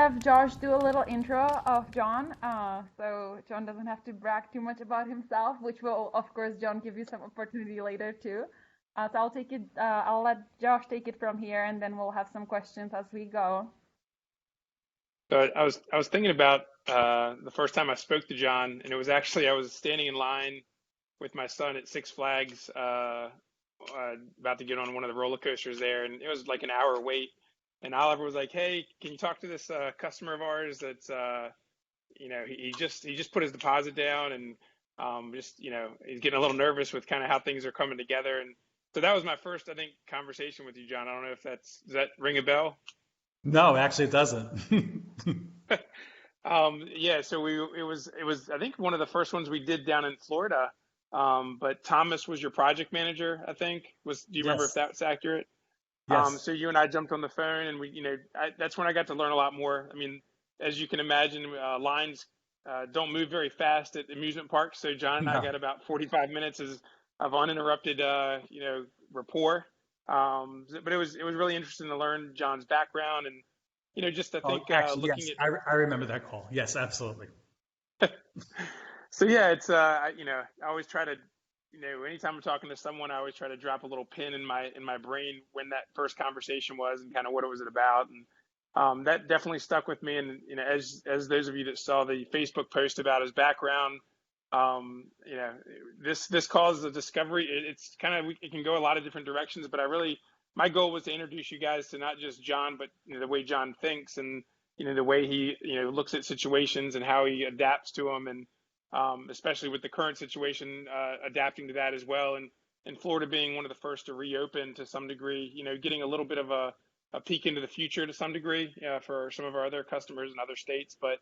have Josh do a little intro of John, so John doesn't have to brag too much about himself, which will, of course, John give you some opportunity later too. So I'll let Josh take it from here, and then we'll have some questions as we go. So I was thinking about the first time I spoke to John, and it was actually I was standing in line with my son at Six Flags, about to get on one of the roller coasters there, and it was like an hour wait. And Oliver was like, "Hey, can you talk to this customer of ours that's he just put his deposit down and just he's getting a little nervous with kind of how things are coming together." And so that was my first, I think, conversation with you, John. I don't know if does that ring a bell? No, actually, it doesn't. Yeah, so it was I think one of the first ones we did down in Florida. But Thomas was your project manager, I think. Do you remember if Yes. that's accurate? Yes. So you and I jumped on the phone, and that's when I got to learn a lot more. I mean, as you can imagine, lines don't move very fast at amusement parks. So John and I No. got about 45 minutes of uninterrupted, rapport. But it was really interesting to learn John's background, and just I Oh, think actually, looking yes. at. I remember that call. Yes, absolutely. So yeah, it's I always try to, anytime I'm talking to someone, I always try to drop a little pin in my brain when that first conversation was and kind of what it was about, and that definitely stuck with me. And as those of you that saw the Facebook post about his background, this caused a discovery. It's kind of, it can go a lot of different directions, but my goal was to introduce you guys to not just John, but the way John thinks, and the way he looks at situations and how he adapts to them, and especially with the current situation, adapting to that as well. And Florida being one of the first to reopen to some degree, getting a little bit of a peek into the future to some degree for some of our other customers in other states. But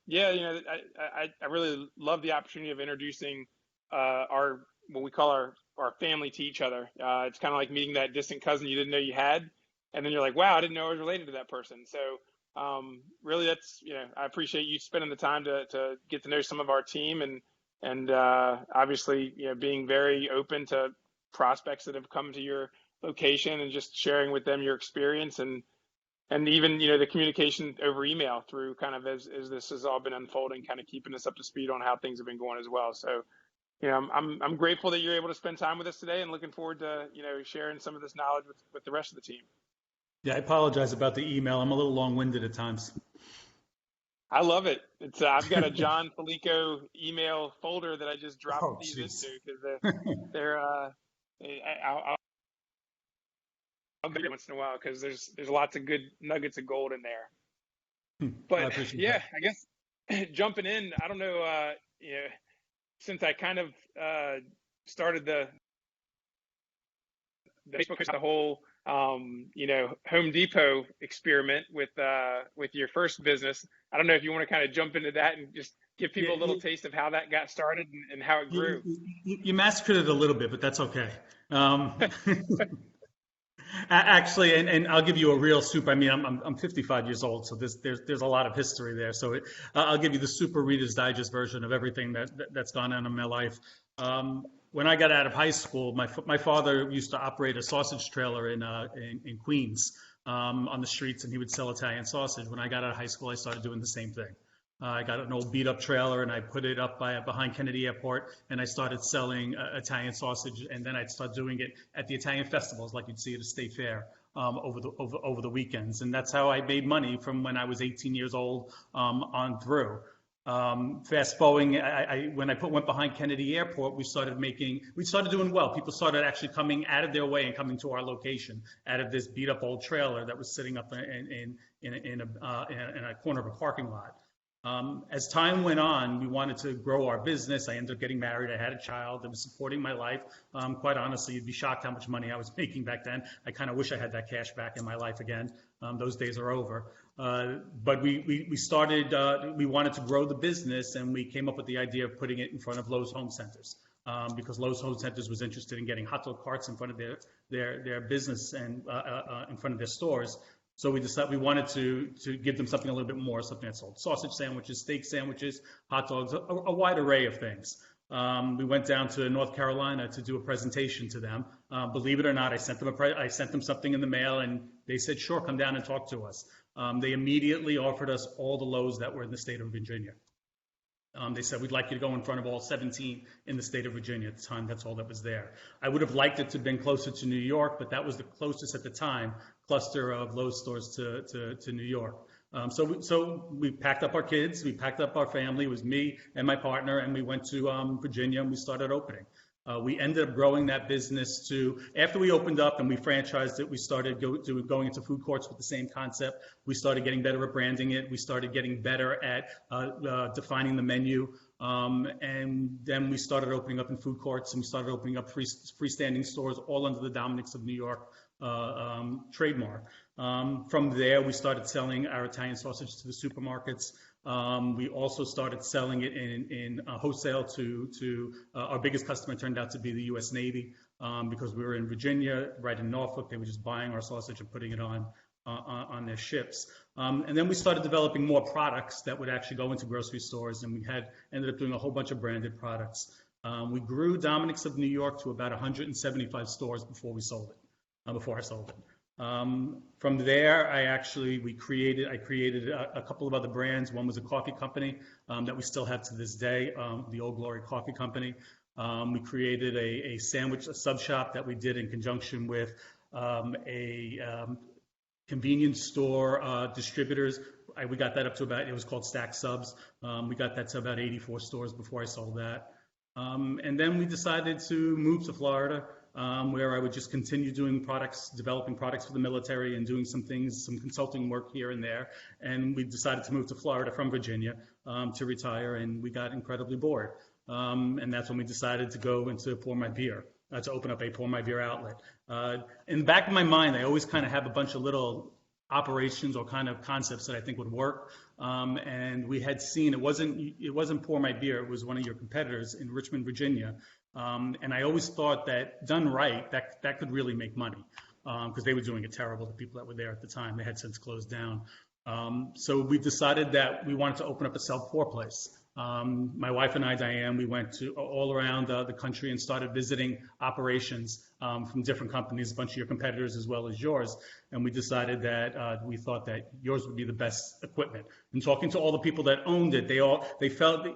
yeah, I really love the opportunity of introducing what we call our family to each other. It's kind of like meeting that distant cousin you didn't know you had, and then you're like, wow, I didn't know I was related to that person. So really, that's I appreciate you spending the time to get to know some of our team, and obviously being very open to prospects that have come to your location and just sharing with them your experience, and even the communication over email through kind of as this has all been unfolding, kind of keeping us up to speed on how things have been going as well. So I'm grateful that you're able to spend time with us today, and looking forward to sharing some of this knowledge with the rest of the team. Yeah, I apologize about the email. I'm a little long-winded at times. I love it. It's I've got a John Felico email folder that I just dropped Oh, these jeez. into because they're I'll get it once in a while because there's lots of good nuggets of gold in there. I But appreciate yeah, that. I guess jumping in, I don't know, since I kind of started the Facebook, the whole Home Depot experiment with your first business. I don't know if you want to kind of jump into that and just give Yeah, people a little taste of how that got started and how it grew. you massacred it a little bit, but that's okay. Actually, and I'll give you a real soup. I mean, I'm 55 years old, so there's a lot of history there. So I'll give you the super Reader's Digest version of everything that's gone on in my life. When I got out of high school, my father used to operate a sausage trailer in Queens on the streets, and he would sell Italian sausage. When I got out of high school, I started doing the same thing. I got an old beat-up trailer, and I put it up behind Kennedy Airport, and I started selling Italian sausage. And then I'd start doing it at the Italian festivals, like you'd see at a state fair, over the weekends. And that's how I made money from when I was 18 years old on through. Fast forwarding, when I went behind Kennedy Airport, we started doing well. People started actually coming out of their way and coming to our location out of this beat-up old trailer that was sitting up in a corner of a parking lot. As time went on, we wanted to grow our business. I ended up getting married. I had a child that was supporting my life. Quite honestly, you'd be shocked how much money I was making back then. I kind of wish I had that cash back in my life again. Those days are over. But we started, we wanted to grow the business, and we came up with the idea of putting it in front of Lowe's Home Centers. Because Lowe's Home Centers was interested in getting hot dog carts in front of their business and in front of their stores. So we decided we wanted to give them something a little bit more, something that sold sausage sandwiches, steak sandwiches, hot dogs, a wide array of things. We went down to North Carolina to do a presentation to them. Believe it or not, I sent them something in the mail, and they said, "Sure, come down and talk to us." They immediately offered us all the Lowe's that were in the state of Virginia. They said, we'd like you to go in front of all 17 in the state of Virginia. At the time, that's all that was there. I would have liked it to have been closer to New York, but that was the closest at the time cluster of Lowe's stores to New York. So we packed up our kids, we packed up our family. It was me and my partner, and we went to Virginia, and we started opening. We ended up growing that business to, after we opened up and we franchised it, we started going into food courts with the same concept. We started getting better at branding it. We started getting better at defining the menu. And then we started opening up in food courts, and we started opening up freestanding stores, all under the Dominick's of New York trademark. From there, we started selling our Italian sausage to the supermarkets. We also started selling it in wholesale to our biggest customer turned out to be the U.S. Navy, because we were in Virginia, right in Norfolk. They were just buying our sausage and putting it on their ships. And then we started developing more products that would actually go into grocery stores, and we ended up doing a whole bunch of branded products. We grew Dominick's of New York to about 175 stores before I sold it. From there, I created a couple of other brands. One was a coffee company that we still have to this day, the Old Glory Coffee Company. We created a sub shop that we did in conjunction with a convenience store distributors. We got that up to it was called Stack Subs. We got that to about 84 stores before I sold that. And then we decided to move to Florida, where I would just continue doing developing products for the military and doing some consulting work here and there. And we decided to move to Florida from Virginia to retire, and we got incredibly bored. And that's when we decided to go into PourMyBeer, to open up a PourMyBeer outlet. In the back of my mind, I always kind of have a bunch of little operations or kind of concepts that I think would work. And we had seen, it wasn't PourMyBeer, it was one of your competitors in Richmond, Virginia. And I always thought that done right, that could really make money, because they were doing it terrible, the people that were there at the time. They had since closed down. So we decided that we wanted to open up a SelfPour place. My wife and I, Diane, we went to all around the country and started visiting operations from different companies, a bunch of your competitors as well as yours. And we decided that we thought that yours would be the best equipment. And talking to all the people that owned it, they felt,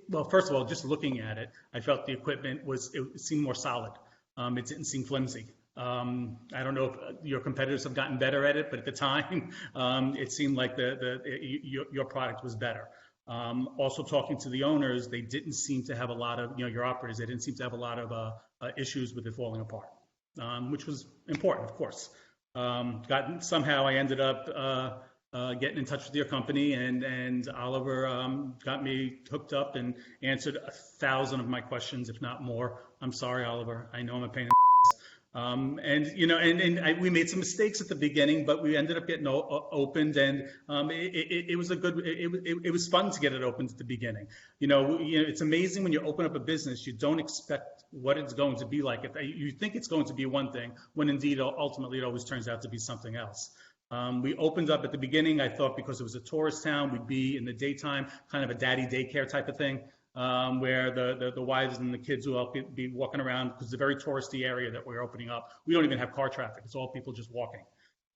well, first of all, just looking at it, I felt the equipment it seemed more solid. It didn't seem flimsy. I don't know if your competitors have gotten better at it, but at the time, it seemed like your product was better. Also talking to the owners, they didn't seem to have a lot of, your operators, they didn't seem to have a lot of issues with it falling apart, which was important, of course. Somehow I ended up getting in touch with your company, and Oliver got me hooked up and answered 1,000 of my questions, if not more. I'm sorry, Oliver. I know I'm a pain in the we made some mistakes at the beginning, but we ended up getting opened, and it was fun to get it opened at the beginning. It's amazing when you open up a business, you don't expect what it's going to be like. You think it's going to be one thing, when indeed, ultimately, it always turns out to be something else. We opened up at the beginning, I thought, because it was a tourist town, we'd be in the daytime, kind of a daddy daycare type of thing. Where the wives and the kids will be walking around, because it's a very touristy area that we're opening up. We don't even have car traffic. It's all people just walking.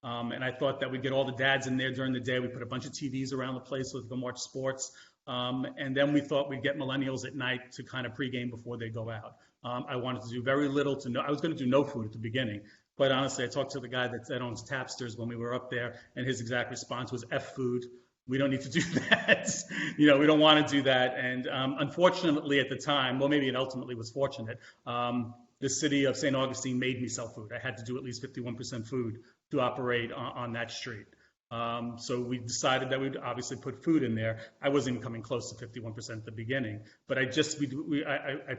And I thought that we'd get all the dads in there during the day. We put a bunch of TVs around the place so they can watch sports. And then we thought we'd get millennials at night to kind of pregame before they go out. I wanted to do very little to no. I was going to do no food at the beginning. Quite honestly, I talked to the guy that owns Tapsters when we were up there, and his exact response was F food. We don't need to do that. We don't want to do that. And unfortunately at the time, well, maybe it ultimately was fortunate, the city of St. Augustine made me sell food. I had to do at least 51% food to operate on that street. So we decided that we'd obviously put food in there. I wasn't even coming close to 51% at the beginning, but I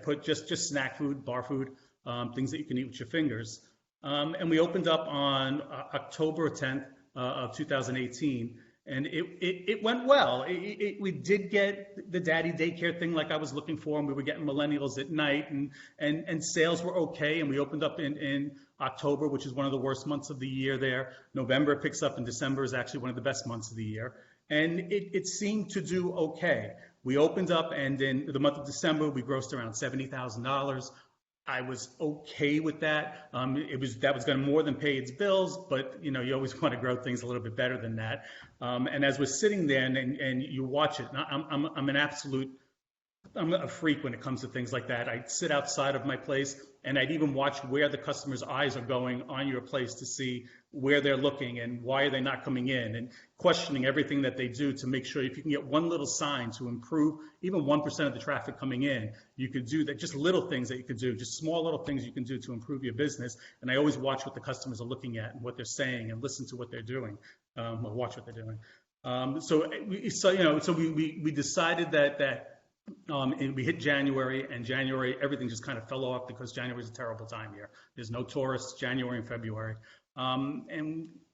put just snack food, bar food, things that you can eat with your fingers. And we opened up on October 10th of 2018. And it went well. We did get the daddy daycare thing like I was looking for, and we were getting millennials at night, and sales were okay. And we opened up in October, which is one of the worst months of the year there. November picks up, and December is actually one of the best months of the year. And it seemed to do okay. We opened up, and in the month of December, we grossed around $70,000. I was okay with that. That was going to more than pay its bills, but you always want to grow things a little bit better than that. And as we're sitting there and you watch it, I'm a freak when it comes to things like that. I'd sit outside of my place and I'd even watch where the customer's eyes are going on your place to see where they're looking and why are they not coming in, and questioning everything that they do to make sure if you can get one little sign to improve even 1% of the traffic coming in, you could do that. Just little things that you could do, just small little things you can do to improve your business. And I always watch what the customers are looking at and what they're saying and listen to what they're doing, or watch what they're doing. So we decided that we hit January, and January, everything just kind of fell off because January is a terrible time here. There's no tourists, January and February.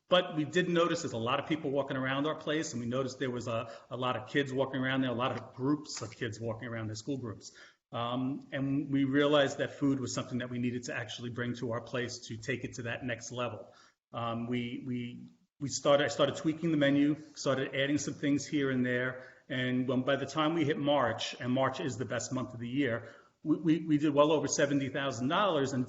But we did notice there's a lot of people walking around our place, and we noticed there was a lot of kids walking around there, a lot of groups of kids walking around, their school groups. And we realized that food was something that we needed to actually bring to our place to take it to that next level. I started tweaking the menu, started adding some things here and there. And by the time we hit March, and March is the best month of the year, we did well over $70,000, and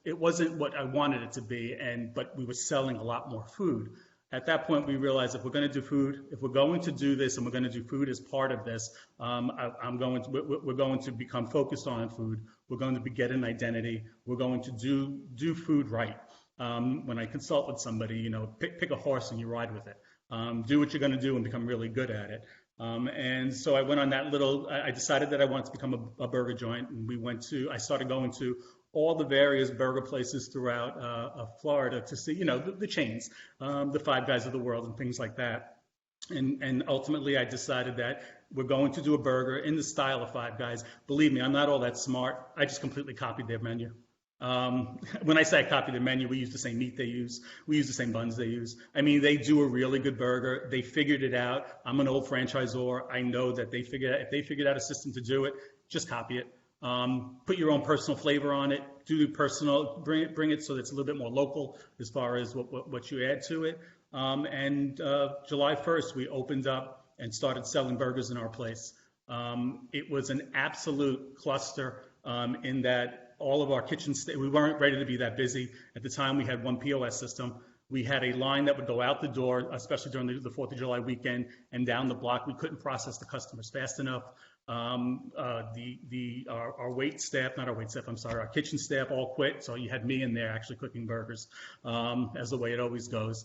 it wasn't what I wanted it to be. But we were selling a lot more food. At that point, we realized if we're going to do food, if we're going to do this, and we're going to do food as part of this, we're going to become focused on food. We're going to get an identity. We're going to do food right. When I consult with somebody, pick a horse and you ride with it. Do what you're going to do and become really good at it. And so I went on I decided that I wanted to become a burger joint, and I started going to all the various burger places throughout Florida to see, the chains, the Five Guys of the world and things like that. And ultimately I decided that we're going to do a burger in the style of Five Guys. Believe me, I'm not all that smart. I just completely copied their menu. When I say I copied the menu, we use the same meat they use. We use the same buns they use. I mean, they do a really good burger. They figured it out. I'm an old franchisor. I know that if they figured out a system to do it, just copy it. Put your own personal flavor on it. Do personal, bring it so that it's a little bit more local as far as what you add to it. And July 1st, we opened up and started selling burgers in our place. It was an absolute cluster in that all of our kitchens, we weren't ready to be that busy. At the time, we had one POS system. We had a line that would go out the door, especially during the 4th of July weekend, and down the block. We couldn't process the customers fast enough. Our kitchen staff all quit, so you had me in there actually cooking burgers, as the way it always goes.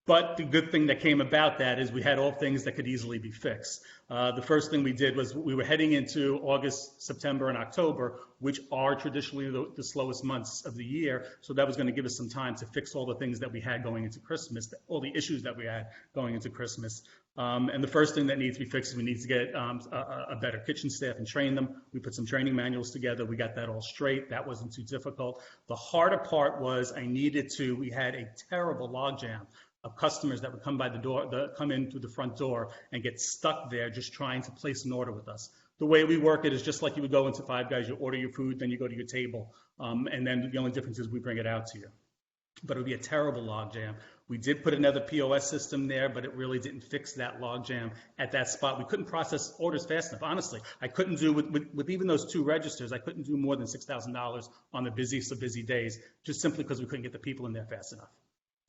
But the good thing that came about that is we had all things that could easily be fixed. The first thing we did was we were heading into August, September, and October, which are traditionally the slowest months of the year. So that was going to give us some time to fix all the things that we had going into Christmas, all the issues that we had going into Christmas. And the first thing that needs to be fixed is we need to get a better kitchen staff and train them. We put some training manuals together. We got that all straight. That wasn't too difficult. The harder part was we had a terrible logjam of customers that would come by the door, come in through the front door and get stuck there just trying to place an order with us. The way we work it is just like you would go into Five Guys, you order your food, then you go to your table, and then the only difference is we bring it out to you. But it would be a terrible logjam. We did put another POS system there, but it really didn't fix that logjam at that spot. We couldn't process orders fast enough. Honestly, I couldn't do, with even those 2 registers, I couldn't do more than $6,000 on the busiest of busy days, just simply because we couldn't get the people in there fast enough.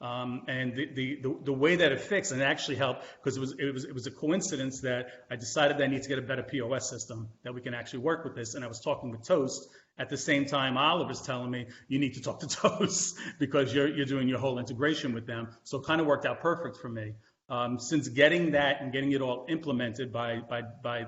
And the way that it fixed, and it actually helped, because it was a coincidence that I decided that I need to get a better POS system that we can actually work with this. And I was talking with Toast at the same time. Oliver's telling me you need to talk to Toast because you're doing your whole integration with them. So it kind of worked out perfect for me. Since getting that and getting it all implemented by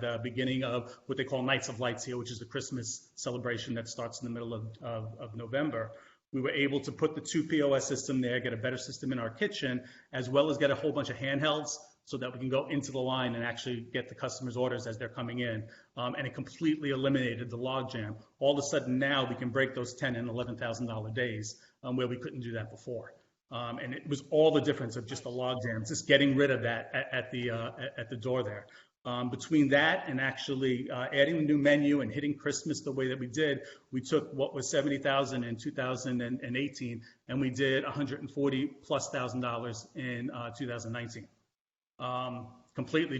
the beginning of what they call Nights of Lights here, which is the Christmas celebration that starts in the middle of November. We were able to put the 2 POS system there, get a better system in our kitchen, as well as get a whole bunch of handhelds so that we can go into the line and actually get the customers' orders as they're coming in. And it completely eliminated the logjam. All of a sudden now we can break those $10,000 and $11,000 days where we couldn't do that before. And it was all the difference of just the logjam, just getting rid of that at the door there. Between that and actually adding a new menu and hitting Christmas the way that we did, we took what was $70,000 in 2018 and we did $140,000+ in 2019. completely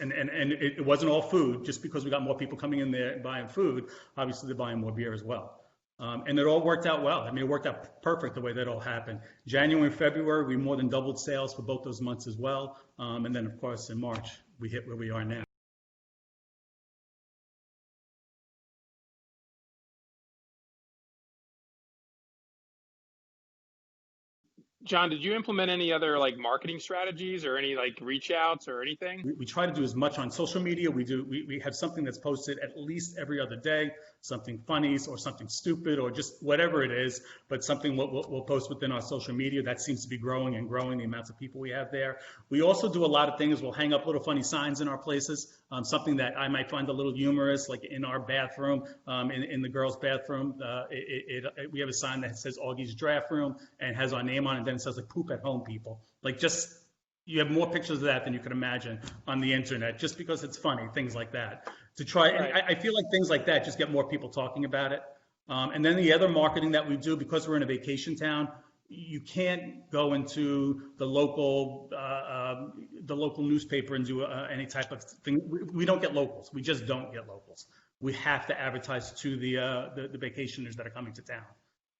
and it wasn't all food. Just because we got more people coming in there and buying food, obviously they're buying more beer as well. And it all worked out well. I mean, it worked out perfect the way that all happened. January and February, we more than doubled sales for both those months as well. And then, of course, in March, we hit where we are now. John, did you implement any other like marketing strategies or any like reach outs or anything? We try to do as much on social media. We have something that's posted at least every other day, something funny or something stupid or just whatever it is, but something we'll post within our social media. That seems to be growing and growing, the amounts of people we have there. We also do a lot of things. We'll hang up little funny signs in our places, something that I might find a little humorous, like in our bathroom, in the girls' bathroom. We have a sign that says Augie's Draft Room and has our name on it, and then it says like poop at home, people. Like just, you have more pictures of that than you can imagine on the internet, just because it's funny, things like that. To try, right. I feel like things like that just get more people talking about it. And then the other marketing that we do, because we're in a vacation town, you can't go into the local newspaper and do any type of thing. We don't get locals. We just don't get locals. We have to advertise to the vacationers that are coming to town.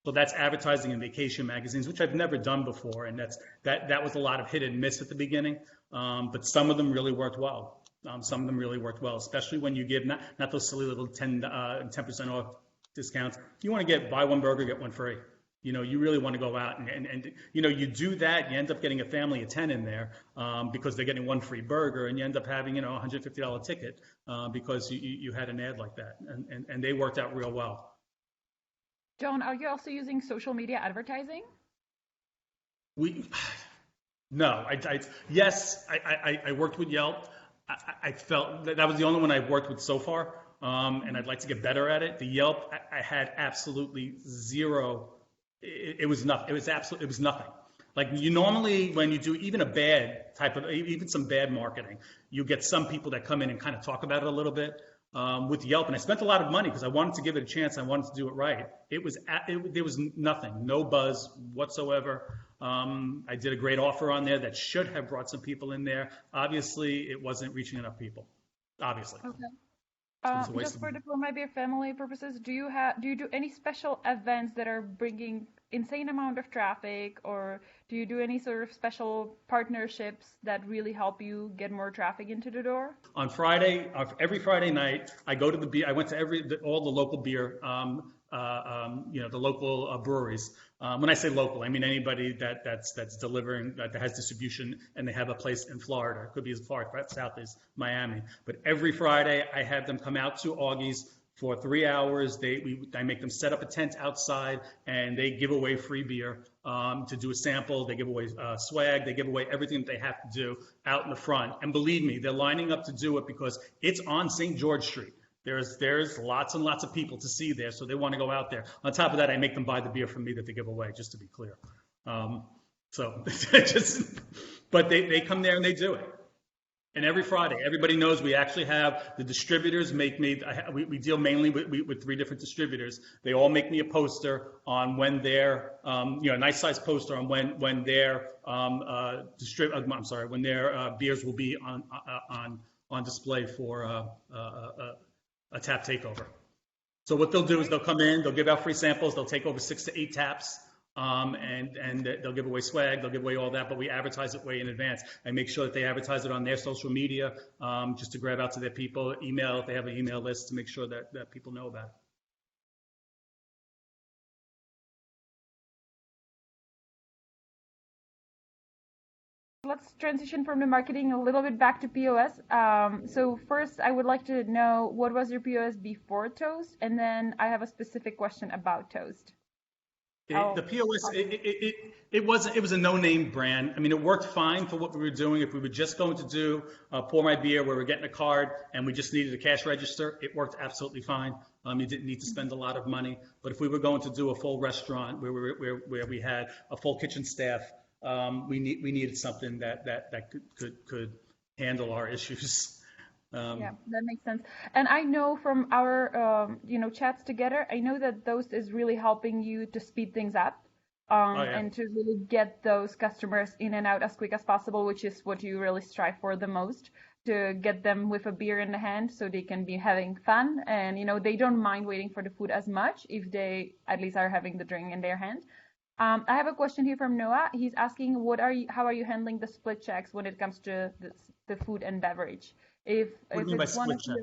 So that's advertising in vacation magazines, which I've never done before, and that was a lot of hit and miss at the beginning. But some of them really worked well. Some of them really worked well, especially when you give not those silly little 10% off discounts. You want to buy one burger, get one free. You know, you really want to go out and you know, you do that, you end up getting a family of 10 in there because they're getting one free burger, and you end up having, you know, a $150 ticket because you had an ad like that, and they worked out real well. John, are you also using social media advertising? No, yes, I worked with Yelp. I felt that was the only one I've worked with so far, and I'd like to get better at it. The Yelp, I had absolutely zero. It was nothing. It was nothing. Like, you normally, when you do even even some bad marketing, you get some people that come in and kind of talk about it a little bit. With Yelp, and I spent a lot of money because I wanted to give it a chance. I wanted to do it right. There was nothing, no buzz whatsoever. I did a great offer on there that should have brought some people in there. Obviously, it wasn't reaching enough people. Obviously. Okay. Just for the PourMyBeer family purposes, do you do any special events that are bringing insane amount of traffic, or do you do any sort of special partnerships that really help you get more traffic into the door? On Friday, every Friday night, I go to the beer. I went to all the local beer, you know, the local breweries. When I say local, I mean anybody that's delivering, that has distribution, and they have a place in Florida. It could be as far south as Miami. But every Friday, I have them come out to Auggie's for 3 hours. I make them set up a tent outside, and they give away free beer to do a sample. They give away swag. They give away everything that they have to do out in the front. And believe me, they're lining up to do it because it's on St. George Street. There's lots and lots of people to see there, so they want to go out there. On top of that, I make them buy the beer from me that they give away, just to be clear. But they come there and they do it. And every Friday, everybody knows we actually have the distributors make me. We deal mainly with 3 different distributors. They all make me a poster on when their, you know, a nice size poster on when their when their beers will be on display for a tap takeover. So what they'll do is they'll come in, they'll give out free samples, they'll take over 6 to 8 taps. And they'll give away swag, they'll give away all that, but we advertise it way in advance. I make sure that they advertise it on their social media, just to grab out to their people, email, if they have an email list, to make sure that people know about it. Let's transition from the marketing a little bit back to POS. So first, I would like to know, what was your POS before Toast? And then I have a specific question about Toast. The POS, it was a no-name brand. I mean, it worked fine for what we were doing. If we were just going to do PourMyBeer, where we're getting a card and we just needed a cash register, it worked absolutely fine. You didn't need to spend a lot of money. But if we were going to do a full restaurant where we had a full kitchen staff, we needed something that could handle our issues. Yeah, that makes sense. And I know from our, you know, chats together, I know that Toast is really helping you to speed things up. Oh yeah. and to really get those customers in and out as quick as possible, which is what you really strive for the most, to get them with a beer in the hand so they can be having fun, and they don't mind waiting for the food as much if they at least are having the drink in their hand. I have a question here from Noah. He's asking, how are you handling the split checks when it comes to the food and beverage? What do If you mean by it's one split of check?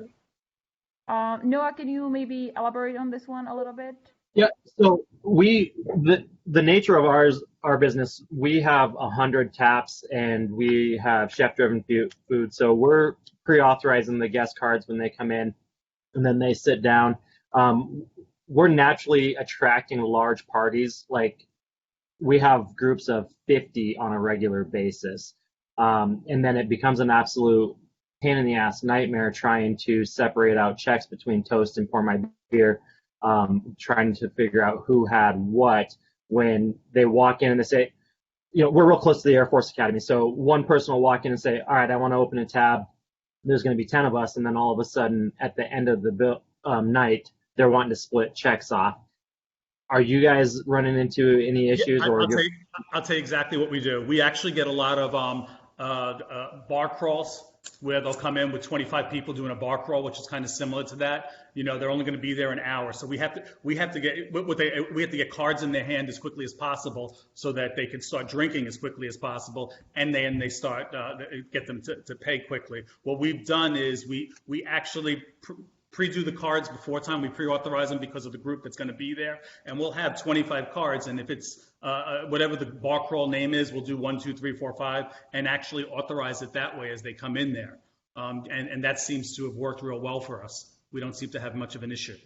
you, Noah, can you maybe elaborate on this one a little bit? Yeah, so the nature of our business, we have 100 taps and we have chef-driven food. So we're pre-authorizing the guest cards when they come in, and then they sit down. We're naturally attracting large parties. Like we have groups of 50 on a regular basis, and then it becomes an absolute pain in the ass nightmare trying to separate out checks between Toast and PourMyBeer, trying to figure out who had what when they walk in and they say, we're real close to the Air Force Academy. So one person will walk in and say, all right, I want to open a tab. There's going to be 10 of us. And then all of a sudden at the end of the night, they're wanting to split checks off. Are you guys running into any issues? Yeah, I'll tell you exactly what we do. We actually get a lot of bar crawls where they'll come in with 25 people doing a bar crawl, which is kind of similar to that. They're only going to be there an hour, so we have to get cards in their hand as quickly as possible so that they can start drinking as quickly as possible, and then they start get them to pay quickly. What we've done is we actually pre-do the cards before time. We pre-authorize them because of the group that's going to be there, and we'll have 25 cards. And if it's whatever the bar crawl name is, we'll do 1, 2, 3, 4, 5, and actually authorize it that way as they come in there. And that seems to have worked real well for us. We don't seem to have much of an issue.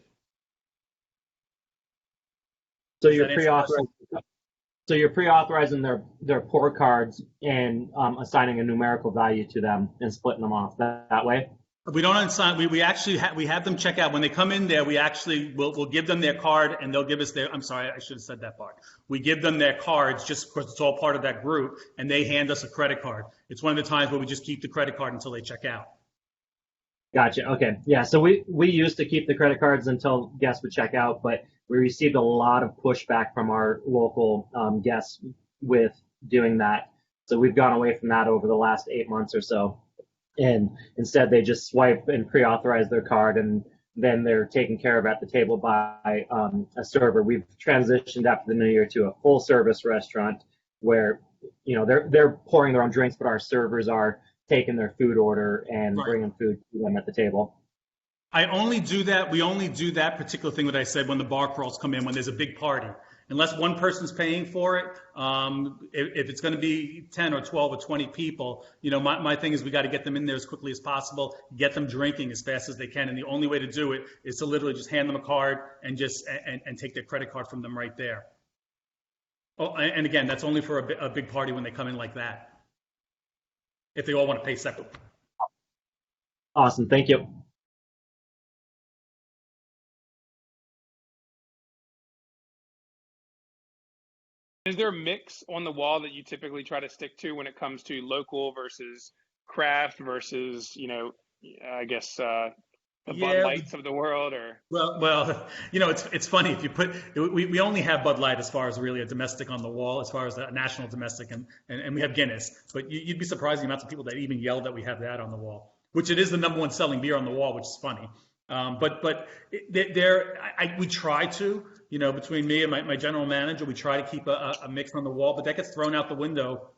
So you're pre-authorizing. So you're pre-authorizing their pour cards and assigning a numerical value to them and splitting them off that way. We don't assign. We actually we have them check out when they come in there. We actually we'll give them their card and they'll give us their. I'm sorry, I should have said that part. We give them their cards just because it's all part of that group, and they hand us a credit card. It's one of the times where we just keep the credit card until they check out. Gotcha. Okay. Yeah. So we used to keep the credit cards until guests would check out, but we received a lot of pushback from our local guests with doing that. So we've gone away from that over the last 8 months or so. And instead they just swipe and pre-authorize their card, and then they're taken care of at the table by a server. We've transitioned after the new year to a full service restaurant where they're pouring their own drinks, but our servers are taking their food order and bringing food to them at the table. We only do that particular thing that I said when the bar crawls come in, when there's a big party. Unless one person's paying for it, if it's going to be 10 or 12 or 20 people, my thing is we got to get them in there as quickly as possible, get them drinking as fast as they can. And the only way to do it is to literally just hand them a card and and take their credit card from them right there. Oh, and again, that's only for a big party when they come in like that. If they all want to pay separately. Awesome. Thank you. Is there a mix on the wall that you typically try to stick to when it comes to local versus craft versus, I guess the Bud Lights of the world? Or well, it's funny if you put we only have Bud Light as far as really a domestic on the wall, as far as a national domestic, and we have Guinness. But you'd be surprised the amount of people that even yell that we have that on the wall, which it is the number one selling beer on the wall, which is funny. We try to, between me and my general manager, we try to keep a mix on the wall, but that gets thrown out the window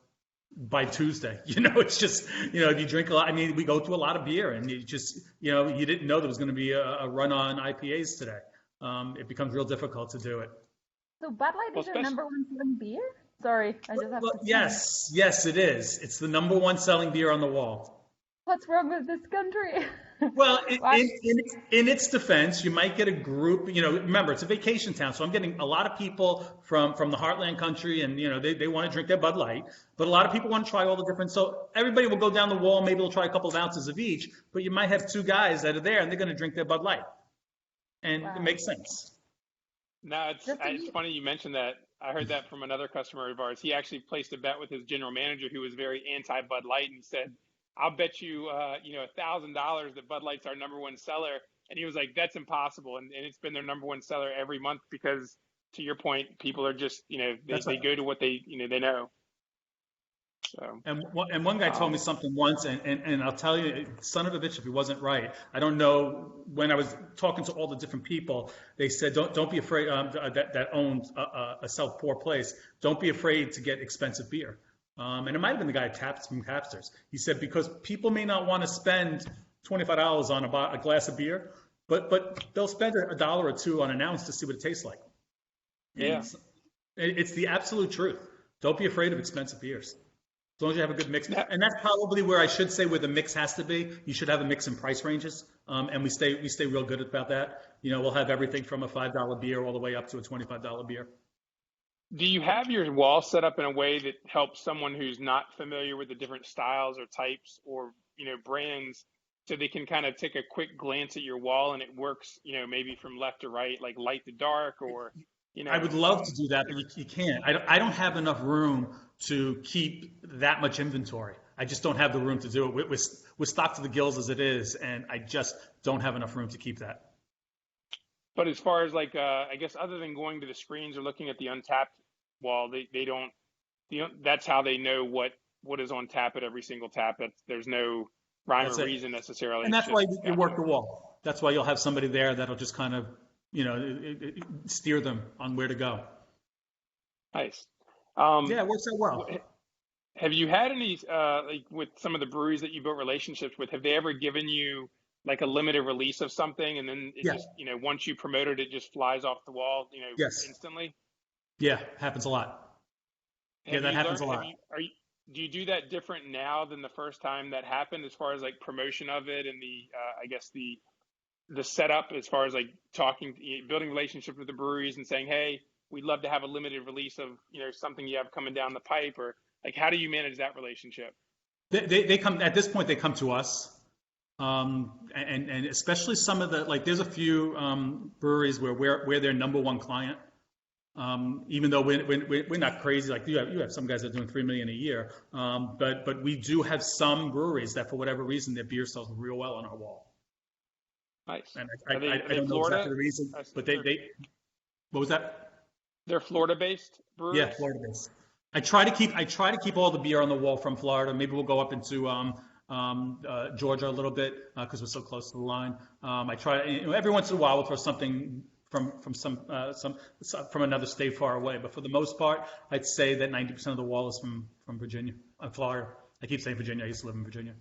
by Tuesday. It's just, if you drink a lot, we go through a lot of beer, and you just, you didn't know there was going to be a run on IPAs today. It becomes real difficult to do it. So Bud Light is your number one selling beer? Sorry, I just have to. Yes, it is. It's the number one selling beer on the wall. What's wrong with this country? Well, in its defense, you might get a group. Remember, it's a vacation town, so I'm getting a lot of people from the Heartland country, and they want to drink their Bud Light, but a lot of people want to try all the different. So everybody will go down the wall. Maybe they'll try a couple of ounces of each, but you might have two guys that are there, and they're going to drink their Bud Light, and It makes sense. No, it's funny you mentioned that. I heard that from another customer of ours. He actually placed a bet with his general manager, who was very anti Bud Light, and he said, I'll bet you, $1,000 that Bud Light's our number one seller. And he was like, that's impossible. And it's been their number one seller every month because to your point, people are just, That's they right. go to what they know. So, And one guy told me something once, and I'll tell you, son of a bitch, if he wasn't right. I don't know, when I was talking to all the different people, they said, don't be afraid, that owns a self-pour place, don't be afraid to get expensive beer. And it might have been the guy from Tapsters. He said, because people may not want to spend $25 on a glass of beer, but they'll spend $1 or $2 on an ounce to see what it tastes like. yeah. And it's the absolute truth. Don't be afraid of expensive beers. As long as you have a good mix. And that's probably where I should say where the mix has to be. You should have a mix in price ranges. And we stay real good about that. We'll have everything from a $5 beer all the way up to a $25 beer. Do you have your wall set up in a way that helps someone who's not familiar with the different styles or types or, brands, so they can kind of take a quick glance at your wall and it works, maybe from left to right, like light to dark, or, I would love to do that, but you can't. I don't have enough room to keep that much inventory. I just don't have the room to do it. We're stocked to the gills as it is, and I just don't have enough room to keep that. But as far as like, I guess other than going to the screens or looking at the untapped wall, they don't, that's how they know what is on tap at every single tap. There's no rhyme or reason necessarily. And that's why you work the wall. That's why you'll have somebody there that'll just kind of, steer them on where to go. Nice. Yeah, it works out well. Have you had any, like with some of the breweries that you built relationships with, have they ever given you like a limited release of something and then it just, once you promote it, it just flies off the wall, Yes. instantly? Yeah, happens a lot. That happens a lot. Do you do that different now than the first time that happened, as far as like promotion of it and the, I guess the setup, as far as like building relationships with the breweries and saying, hey, we'd love to have a limited release of, something you have coming down the pipe, or like, how do you manage that relationship? They come, at this point, they come to us. And especially some of the, like, there's a few breweries where we're their number one client. Even though we're not crazy, like you have some guys that are doing $3 million a year, but we do have some breweries that, for whatever reason, their beer sells real well on our wall. Nice. And are they I don't know Florida? exactly the reason, but they what was that? They're Florida-based breweries? Yeah, Florida-based. I try to keep all the beer on the wall from Florida. Maybe we'll go up into Georgia a little bit because we're so close to the line. I try every once in a while we'll throw something from another state far away, but for the most part, I'd say that 90% of the wall is from Virginia, Florida. I keep saying Virginia. I used to live in Virginia.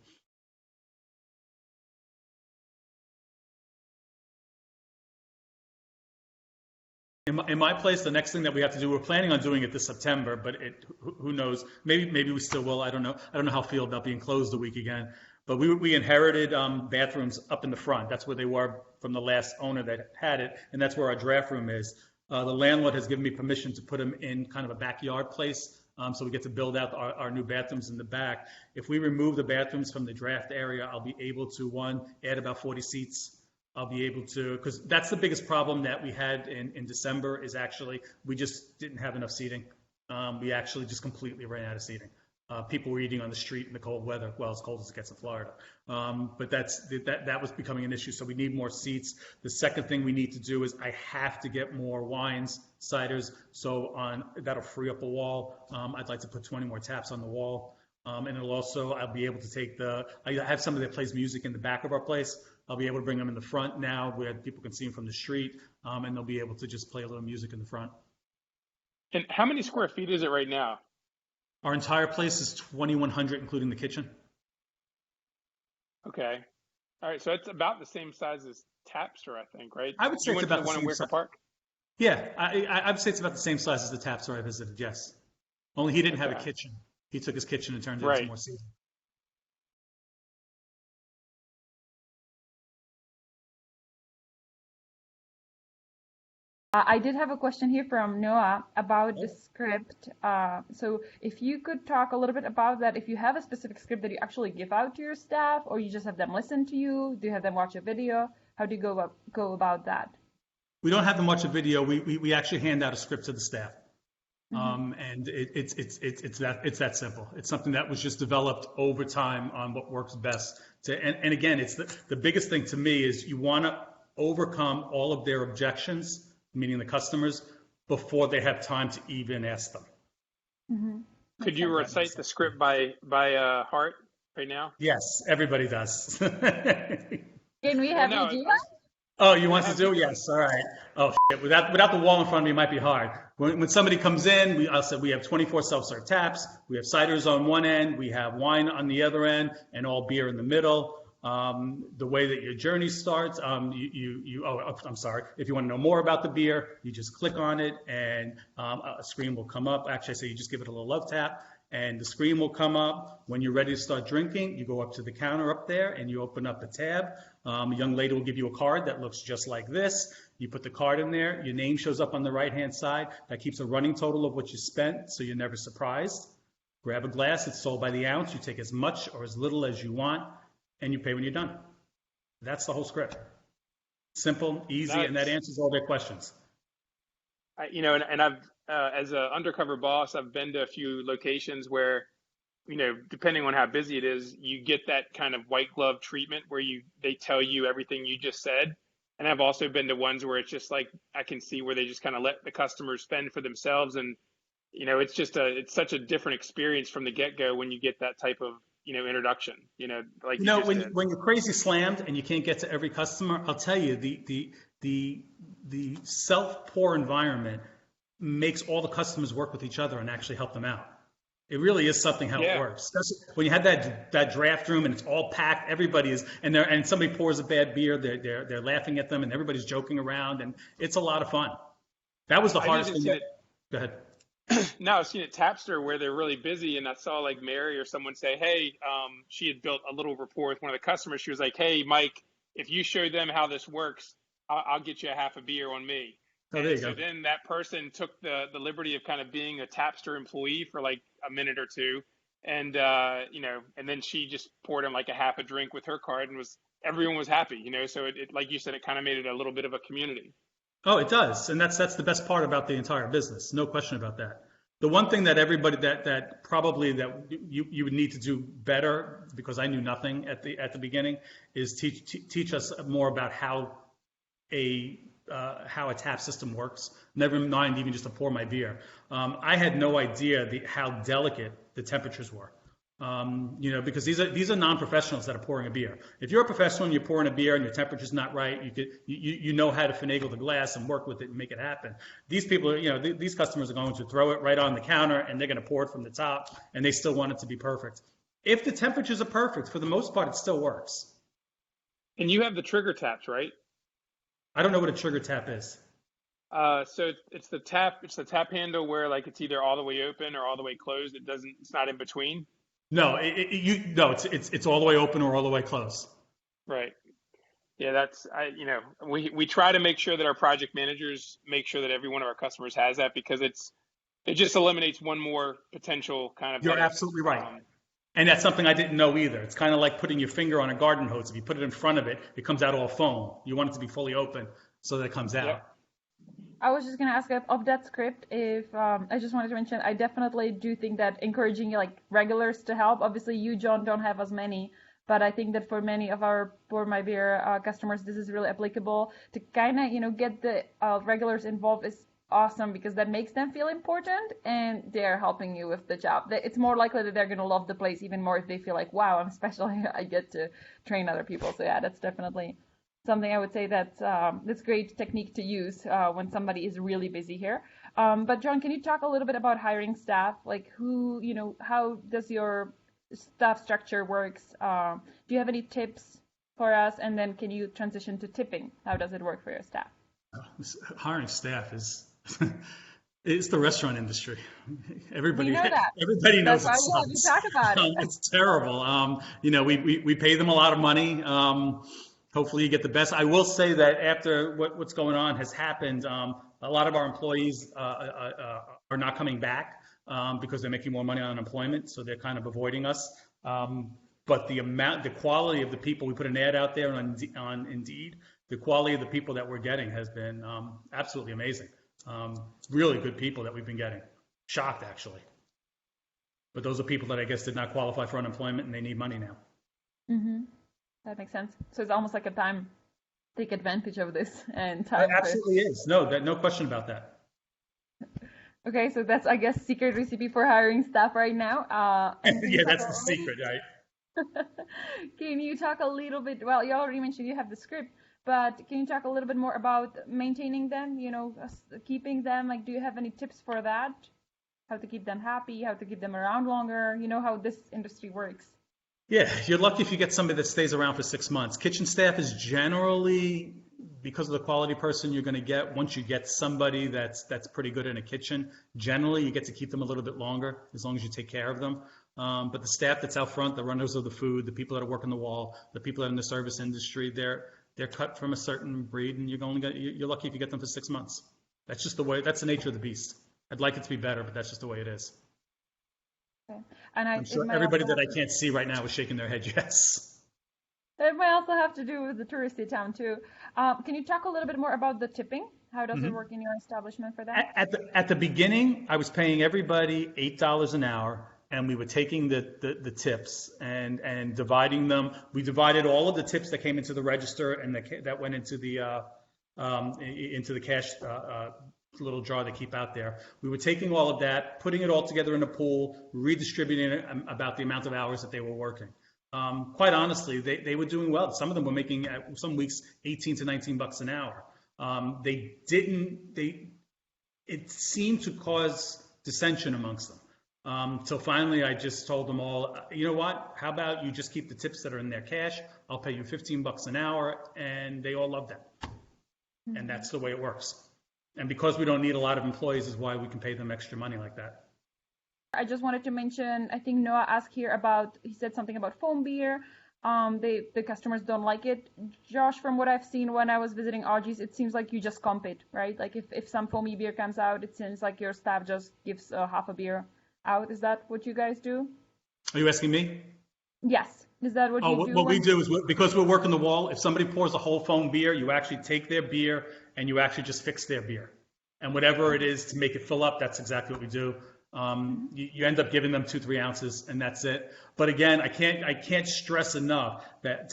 In my place, the next thing that we have to do, we're planning on doing it this September, but who knows? Maybe we still will. I don't know. I don't know how I feel about being closed a week again. But we inherited bathrooms up in the front. That's where they were from the last owner that had it, and that's where our draft room is. The landlord has given me permission to put them in kind of a backyard place, so we get to build out our new bathrooms in the back. If we remove the bathrooms from the draft area, I'll be able to, add about 40 seats. I'll be able to, because that's the biggest problem that we had in December is actually we just didn't have enough seating. We actually just completely ran out of seating. People were eating on the street in the cold weather. Well, as cold as it gets in Florida. But that was becoming an issue. So we need more seats. The second thing we need to do is I have to get more wines, ciders. So that'll free up a wall. I'd like to put 20 more taps on the wall. And it'll also, I'll be able to take I have somebody that plays music in the back of our place. I'll be able to bring them in the front now where people can see them from the street, and they'll be able to just play a little music in the front. And how many square feet is it right now? Our entire place is 2,100, including the kitchen. Okay. All right. So it's about the same size as Tapster, I think, right? I would say it's about the same size. Park? Yeah, I would say it's about the same size as the Tapster I visited, yes. Only he didn't have a kitchen. He took his kitchen and turned it into more seating. I did have a question here from Noah about the script. So if you could talk a little bit about that, if you have a specific script that you actually give out to your staff, or you just have them listen to you, do you have them watch a video? How do you go about that? We don't have them watch a video. We actually hand out a script to the staff. And it's that simple. It's something that was just developed over time on what works best. And again, it's the biggest thing to me is you want to overcome all of their objections, meaning the customers, before they have time to even ask them. Mm-hmm. Could you recite the script by heart right now? Yes, everybody does. Can we have you do that? Oh, you want to do? Yes. All right. Oh, shit. Without the wall in front of me, it might be hard. When somebody comes in, I said we have 24 self-serve taps. We have ciders on one end. We have wine on the other end, and all beer in the middle. The way that your journey starts, I'm sorry. If you want to know more about the beer, you just click on it, and a screen will come up. Actually, I say you just give it a little love tap, and the screen will come up. When you're ready to start drinking, you go up to the counter up there, and you open up a tab. A young lady will give you a card that looks just like this. You put the card in there. Your name shows up on the right-hand side. That keeps a running total of what you spent, so you're never surprised. Grab a glass. It's sold by the ounce. You take as much or as little as you want, and you pay when you're done. That's the whole script. Simple, easy, and that answers all their questions. And I've, as an undercover boss, I've been to a few locations where, depending on how busy it is, you get that kind of white glove treatment where they tell you everything you just said. And I've also been to ones where it's just like, I can see where they just kind of let the customers spend for themselves. And, it's such a different experience from the get-go when you get that type of, introduction, like when you're crazy slammed and you can't get to every customer, I'll tell you, the self-pour environment makes all the customers work with each other and actually help them out. It really is something how it works. Especially when you have that draft room and it's all packed, everybody is, and somebody pours a bad beer, they're laughing at them and everybody's joking around, and it's a lot of fun. That was the hardest thing. Go ahead. Now I've seen at Tapster where they're really busy, and I saw like Mary or someone say, hey, she had built a little rapport with one of the customers. She was like, hey, Mike, if you show them how this works, I'll get you a half a beer on me. Oh, there you go. So then that person took the liberty of kind of being a Tapster employee for like a minute or two. And, and then she just poured him like a half a drink with her card, and everyone was happy, so it like you said, it kind of made it a little bit of a community. Oh, it does. And that's the best part about the entire business. No question about that. The one thing that everybody that probably that you would need to do better, because I knew nothing at the beginning, is teach us more about how a tap system works. Never mind even just to pour my beer. I had no idea how delicate the temperatures were. Because these are non-professionals that are pouring a beer. If you're a professional and you're pouring a beer and your temperature's not right, you know how to finagle the glass and work with it and make it happen. These people, these customers are going to throw it right on the counter and they're going to pour it from the top, and they still want it to be perfect. If the temperatures are perfect, for the most part, it still works. And you have the trigger taps, right? I don't know what a trigger tap is. So it's the tap handle where like it's either all the way open or all the way closed. It's not in between. No, it's all the way open or all the way closed. Right. Yeah, we try to make sure that our project managers make sure that every one of our customers has that, because it just eliminates one more potential kind of. You're absolutely right. And that's something I didn't know either. It's kind of like putting your finger on a garden hose. If you put it in front of it, it comes out all foam. You want it to be fully open so that it comes out. Yep. I was just going to ask of that script if I just wanted to mention, I definitely do think that encouraging like regulars to help. Obviously, you, John, don't have as many, but I think that for many of our PourMyBeer customers, this is really applicable. To kind of, get the regulars involved is awesome, because that makes them feel important and they're helping you with the job. It's more likely that they're going to love the place even more if they feel like, wow, I'm special. I get to train other people. So yeah, that's definitely something I would say that's great technique to use when somebody is really busy here. But John, can you talk a little bit about hiring staff? Like how does your staff structure works? Do you have any tips for us? And then can you transition to tipping? How does it work for your staff? Hiring staff is it's the restaurant industry. Everybody knows That's why we have to talk about it. It's terrible. We pay them a lot of money. Hopefully you get the best. I will say that after what's going on has happened, a lot of our employees are not coming back because they're making more money on unemployment, so they're kind of avoiding us. But the quality of the people, we put an ad out there on Indeed, the quality of the people that we're getting has been absolutely amazing. Really good people that we've been getting. Shocked, actually. But those are people that I guess did not qualify for unemployment and they need money now. Mm-hmm. That makes sense. So it's almost like a time take advantage of this and time. It absolutely is. No question about that. Okay, so that's, I guess, secret recipe for hiring staff right now. And can you Yeah, talk that's the secret, right? can you talk a little bit, well, you already mentioned you have the script, but can you talk a little bit more about maintaining them, keeping them? Like, do you have any tips for that? How to keep them happy, how to keep them around longer, how this industry works. Yeah, you're lucky if you get somebody that stays around for 6 months. Kitchen staff is generally, because of the quality person you're going to get, once you get somebody that's pretty good in a kitchen, generally you get to keep them a little bit longer as long as you take care of them. But the staff that's out front, the runners of the food, the people that are working the wall, the people that are in the service industry, they're cut from a certain breed, and you're lucky if you get them for 6 months. That's just the way. That's the nature of the beast. I'd like it to be better, but that's just the way it is. Okay. And I'm sure everybody that I can't see right now is shaking their head yes. It might also have to do with the touristy town too. Can you talk a little bit more about the tipping? How does it work in your establishment for that? At the beginning, I was paying everybody $8 an hour, and we were taking the tips and dividing them. We divided all of the tips that came into the register and that went into the cash little jar they keep out there. We were taking all of that, putting it all together in a pool, redistributing it about the amount of hours that they were working. Quite honestly, they were doing well. Some of them were making some weeks 18 to 19 bucks an hour. It seemed to cause dissension amongst them. So finally, I just told them all, you know what? How about you just keep the tips that are in their cash? I'll pay you 15 bucks an hour, and they all loved that. And that's the way it works. And because we don't need a lot of employees is why we can pay them extra money like that. I just wanted to mention, I think Noah asked here he said something about foam beer. The customers don't like it. Josh, from what I've seen when I was visiting Auggie's, it seems like you just comp it, right? Like if some foamy beer comes out, it seems like your staff just gives half a beer out. Is that what you guys do? Are you asking me? Yes. Is that what you do? What we do is, because we're working the wall, if somebody pours a whole foam beer, you actually take their beer and you actually just fix their beer. And whatever it is to make it fill up, that's exactly what we do. You end up giving them 2-3 ounces, and that's it. But again, I can't stress enough that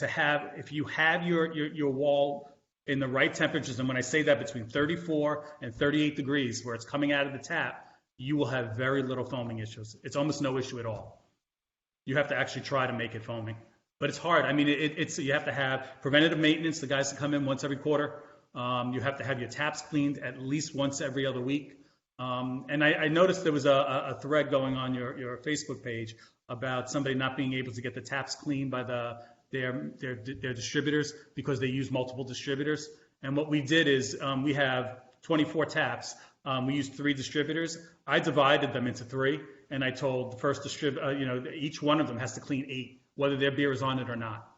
if you have your wall in the right temperatures, and when I say that, between 34 and 38 degrees, where it's coming out of the tap, you will have very little foaming issues. It's almost no issue at all. You have to actually try to make it foaming, but it's hard. I mean, you have to have preventative maintenance. The guys that come in once every quarter. You have to have your taps cleaned at least once every other week. And I noticed there was a thread going on your Facebook page about somebody not being able to get the taps cleaned by their distributors because they use multiple distributors. And what we did is we have 24 taps. We used 3 distributors. I divided them into 3, and I told the first distributor, each one of them has to clean 8, whether their beer is on it or not.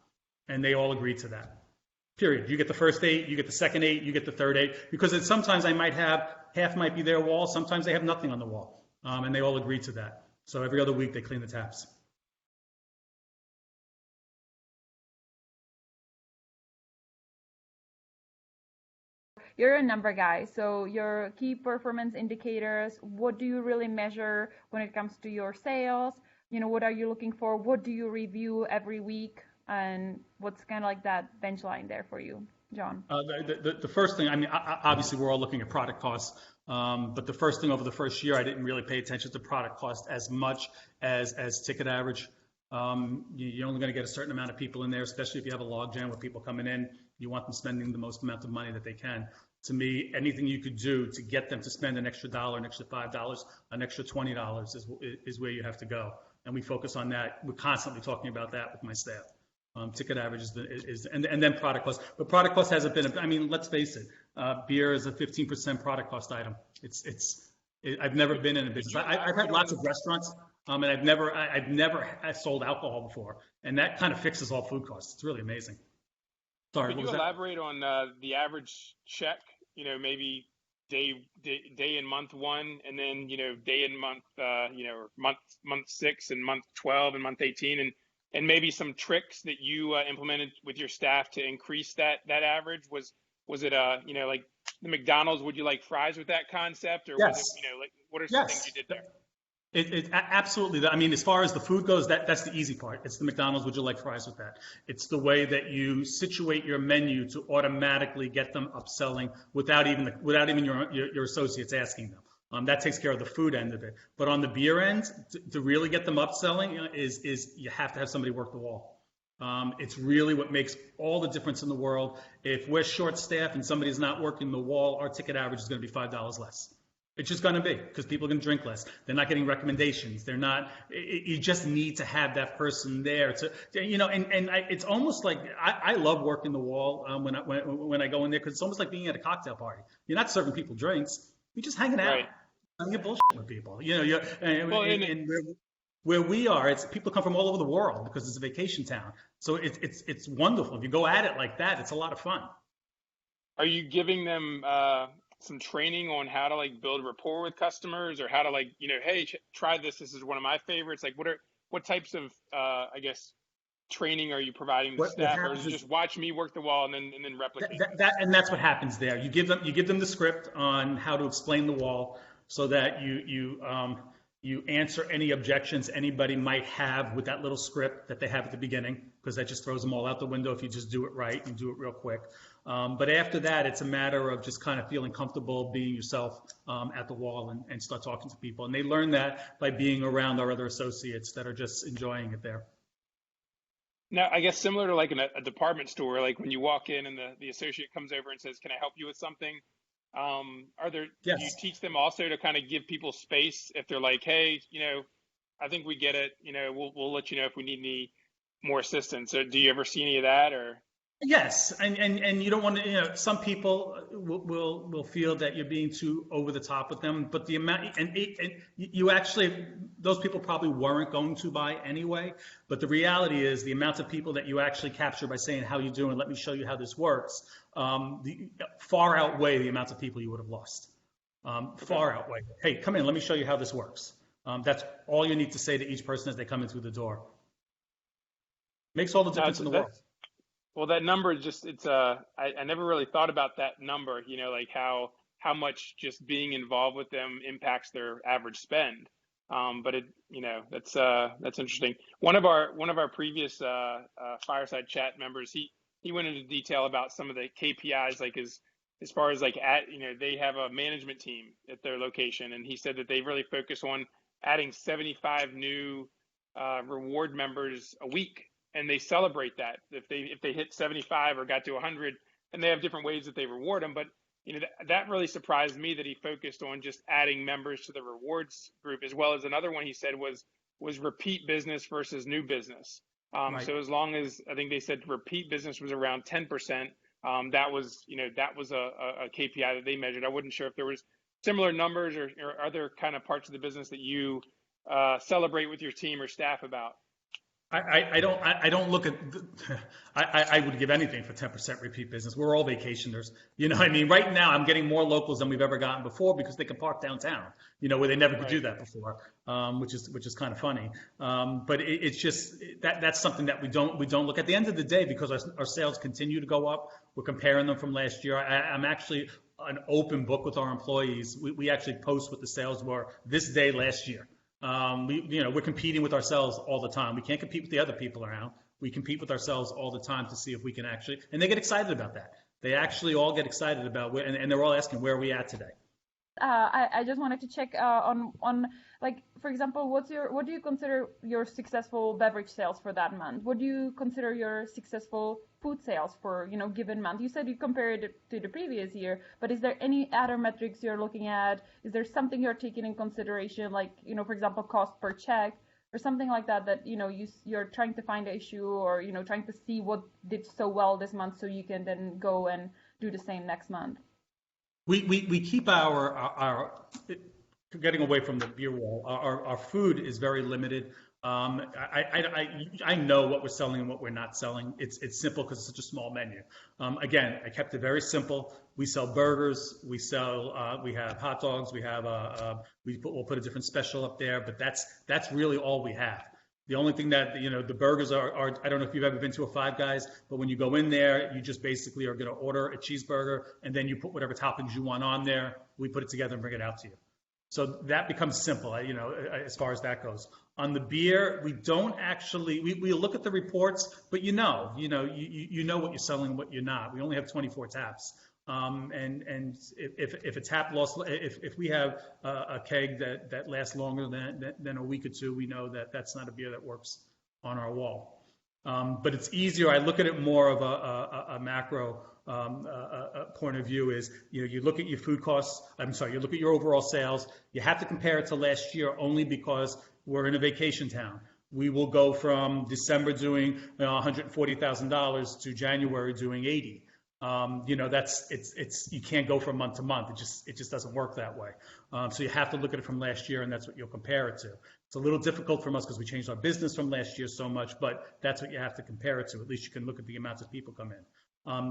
And they all agreed to that. Period. You get the first 8, you get the second 8, you get the third 8, because sometimes I might have half might be their wall, sometimes they have nothing on the wall, and they all agreed to that. So every other week they clean the taps. You're a number guy, so your key performance indicators, what do you really measure when it comes to your sales? What are you looking for? What do you review every week? And what's kind of like that bench line there for you, John? The first thing, I mean, obviously we're all looking at product costs, but the first thing over the first year, I didn't really pay attention to product cost as much as ticket average. You're only going to get a certain amount of people in there, especially if you have a log jam with people coming in. You want them spending the most amount of money that they can. To me, anything you could do to get them to spend an extra $1, an extra $5, an extra $20 is where you have to go. And we focus on that. We're constantly talking about that with my staff. Ticket average and then product cost. But product cost hasn't been, I mean, let's face it, beer is a 15% product cost item. I've never been in a business. I've had lots of restaurants, and I've never sold alcohol before. And that kind of fixes all food costs. It's really amazing. Sorry, Could you elaborate on the average check, maybe day in month 1, and then, day in month, or month 6 and month 12 and month 18, and maybe some tricks that you implemented with your staff to increase that average? Was it like the McDonald's, would you like fries with that concept, or yes. Was it, what are some things you did there? Absolutely. I mean, as far as the food goes, that's the easy part. It's the McDonald's, would you like fries with that? It's the way that you situate your menu to automatically get them upselling without even your associates asking them. That takes care of the food end of it. But on the beer end, to really get them upselling, is you have to have somebody work the wall. It's really what makes all the difference in the world. If we're short staffed and somebody's not working the wall, our ticket average is going to be $5 less. It's just going to be, because people are going to drink less. They're not getting recommendations. They're not. You just need to have that person there to it's almost like I love working the wall when I go in there, because it's almost like being at a cocktail party. You're not serving people drinks. You're just hanging out. Right. You're bullshit with people. Where we are, it's people come from all over the world because it's a vacation town. So it's wonderful. If you go at it like that, it's a lot of fun. Are you giving them some training on how to like build rapport with customers, or how to like, hey, try this. This is one of my favorites. Like, what types of I guess training are you providing to staff, or is it just watch me work the wall and then replicate? And that's what happens there. You give them the script on how to explain the wall, so that you answer any objections anybody might have with that little script that they have at the beginning, because that just throws them all out the window if you just do it right and do it real quick. But after that, it's a matter of just kind of feeling comfortable being yourself at the wall and start talking to people. And they learn that by being around our other associates that are just enjoying it there. Now, I guess similar to like in a department store, like when you walk in and the associate comes over and says, "Can I help you with something?" Yes. Do you teach them also to kind of give people space if they're like, "Hey, I think we get it. We'll let you know if we need any more assistance." So do you ever see any of that, or? Yes, and you don't want to. Some people will feel that you're being too over the top with them, but the amount and you actually, those people probably weren't going to buy anyway. But the reality is, the amount of people that you actually capture by saying, "How you doing? Let me show you how this works," far outweigh the amount of people you would have lost. Far outweigh. "Hey, come in. Let me show you how this works." That's all you need to say to each person as they come in through the door. Makes all the difference in the world. Well, that number is just, I never really thought about that number, like how much just being involved with them impacts their average spend. But that's interesting. One of our previous Fireside Chat members, he went into detail about some of the KPIs, like as far as like they have a management team at their location, and he said that they really focus on adding 75 new reward members a week. And they celebrate that if they hit 75 or got to 100, and they have different ways that they reward them. But that really surprised me that he focused on just adding members to the rewards group, as well as another one he said was repeat business versus new business. Right. So as long as, I think they said repeat business was around 10%, that was a KPI that they measured. I wasn't sure if there was similar numbers or other kind of parts of the business that you celebrate with your team or staff about. I don't look at. I would give anything for 10% repeat business. We're all vacationers. Right now I'm getting more locals than we've ever gotten before, because they can park downtown. Where they never could do that before, which is kind of funny. But it's just that's something that we don't look at the end of the day, because our sales continue to go up. We're comparing them from last year. I'm actually an open book with our employees. We actually post what the sales were this day last year. We're competing with ourselves all the time. We can't compete with the other people around. We compete with ourselves all the time to see if we can actually, and they get excited about that. They actually all get excited about and they're all asking, where are we at today? I just wanted to check on like, for example, what do you consider your successful beverage sales for that month? What do you consider your successful food sales for given month? You said you compared it to the previous year, but is there any other metrics you're looking at? Is there something you're taking in consideration, like for example, cost per check or something like that you're trying to find the issue, or trying to see what did so well this month so you can then go and do the same next month? We keep our getting away from the beer wall. Our food is very limited. I know what we're selling and what we're not selling. It's simple because it's such a small menu. Again, I kept it very simple. We sell burgers. We have hot dogs. We'll put a different special up there, but that's really all we have. The only thing that, the burgers are, I don't know if you've ever been to a Five Guys, but when you go in there, you just basically are going to order a cheeseburger, and then you put whatever toppings you want on there. We put it together and bring it out to you. So that becomes simple, as far as that goes. On the beer, we don't actually, we look at the reports, but you know what you're selling and what you're not. We only have 24 taps. And if a tap loss, if we have a keg that lasts longer than a week or two, we know that that's not a beer that works on our wall. But it's easier. I look at it more of a macro point of view. Is you look at your food costs. You look at your overall sales. You have to compare it to last year only because we're in a vacation town. We will go from December doing $140,000 to January doing 80. You can't go from month to month. It just doesn't work that way. So you have to look at it from last year, and that's what you'll compare it to. It's a little difficult from us because we changed our business from last year so much, but that's what you have to compare it to. At least you can look at the amounts of people come in.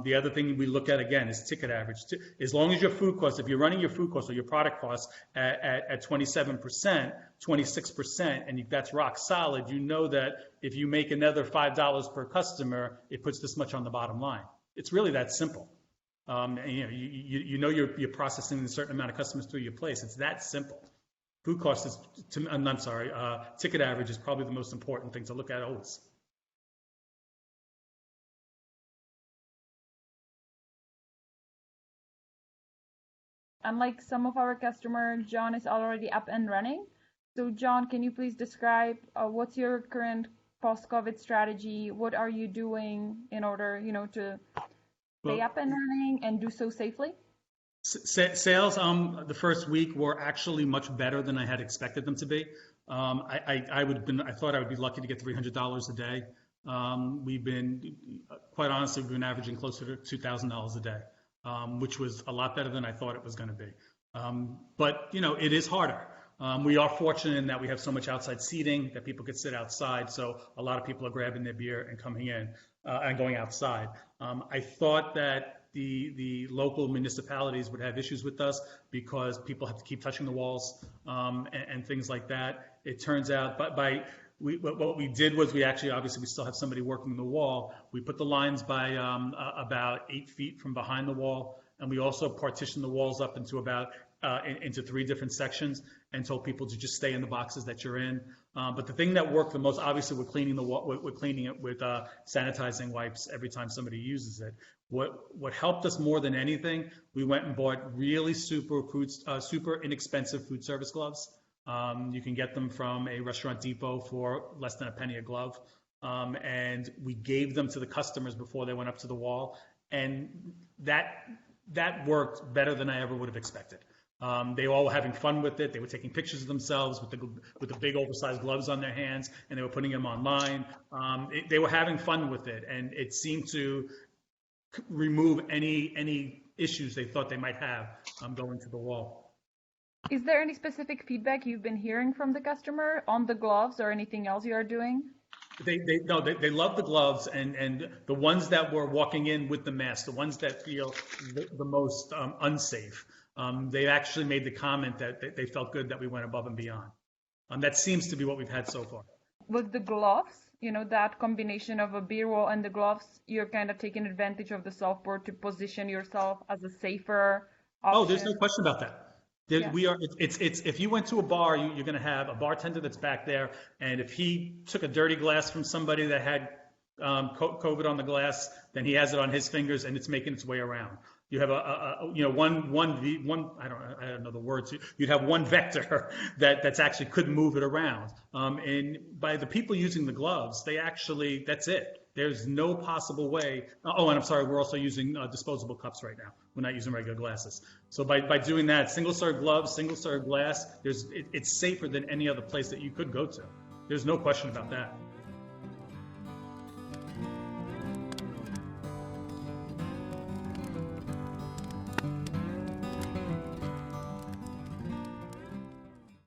The other thing we look at again is ticket average. As long as your food costs, if you're running your food costs or your product costs at 27%, 26%, and that's rock solid, you know that if you make another $5 per customer, it puts this much on the bottom line. It's really that simple. You're processing a certain amount of customers through your place. It's that simple. Food cost is, ticket average is probably the most important thing to look at always. Unlike some of our customers, John is already up and running. So John, can you please describe what's your current post-COVID strategy? What are you doing in order, to stay up and running and do so safely? Sales the first week were actually much better than I had expected them to be. I thought I would be lucky to get $300 a day. Quite honestly, we've been averaging closer to $2,000 a day, which was a lot better than I thought it was going to be. But it is harder. We are fortunate in that we have so much outside seating that people could sit outside. So a lot of people are grabbing their beer and coming in and going outside. I thought that the local municipalities would have issues with us because people have to keep touching the walls and things like that. It turns out, what we did was we still have somebody working the wall. We put the lines by about 8 feet from behind the wall, and we also partitioned the walls up into 3 different sections and told people to just stay in the boxes that you're in. But the thing that worked the most, obviously, we're cleaning it with sanitizing wipes every time somebody uses it. What helped us more than anything, we went and bought really super inexpensive food service gloves. You can get them from a Restaurant Depot for less than a penny a glove. And we gave them to the customers before they went up to the wall. And that worked better than I ever would have expected. They all were having fun with it. They were taking pictures of themselves with the big oversized gloves on their hands, and they were putting them online. They were having fun with it, and it seemed to remove any issues they thought they might have going to the wall. Is there any specific feedback you've been hearing from the customer on the gloves or anything else you are doing? They love the gloves, and the ones that were walking in with the mask, the ones that feel the most unsafe, they actually made the comment that they felt good that we went above and beyond. That seems to be what we've had so far. With the gloves, that combination of a beer wall and the gloves, you're kind of taking advantage of the SelfPour to position yourself as a safer option. Oh, there's no question about that. Yeah. It's if you went to a bar, you're going to have a bartender that's back there, and if he took a dirty glass from somebody that had COVID on the glass, then he has it on his fingers, and it's making its way around. You have one I don't know the words. You'd have one vector that's actually could move it around. And by the people using the gloves, that's it. There's no possible way. Oh, and I'm sorry, we're also using disposable cups right now. We're not using regular glasses. So by doing that, single-serve gloves, single-serve glass, it's safer than any other place that you could go to. There's no question about that.